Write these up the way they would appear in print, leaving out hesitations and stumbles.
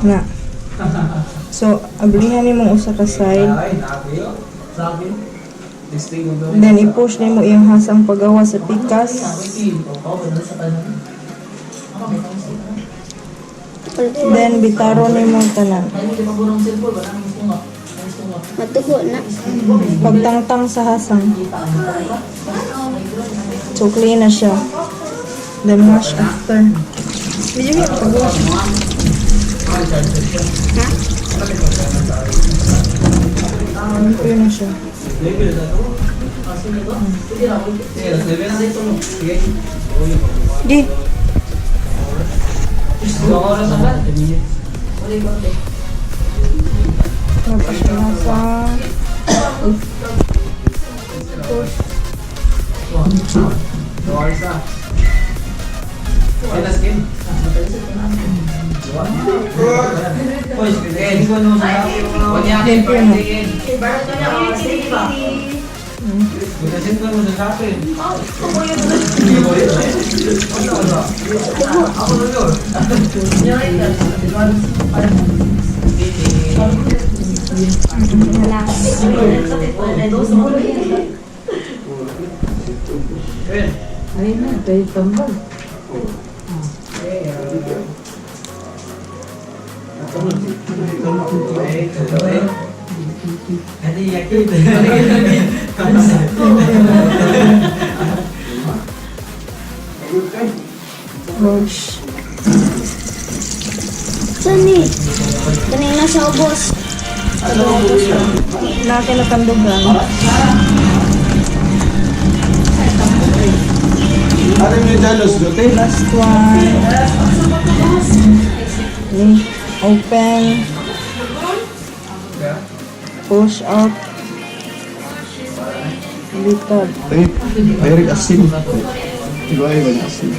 Na. So, ablihan ni mong usa ka side. Then, i-push ni mo iyang hasang pagawa sa pikas. Then, bitaro ni mo tanan. Matugo na. Pagtangtang sa hasang. So, clean na siya. Then, wash after. Medyo nga, pag-wash. Clean na siya. Di. Napasya Ayun na, tayo tambal. wash. Sani? Kanina sa ubos. Natin na kandugan. Ano yung dalos dote? Last one. Okay. Open. Push out. Litad. Ay, asin. Diba ay asin?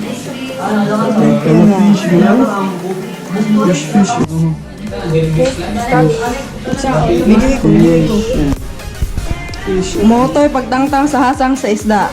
Ano fish mo na? Fish. Medyo ko. Umotoy pagtangtang sa hasang sa isda.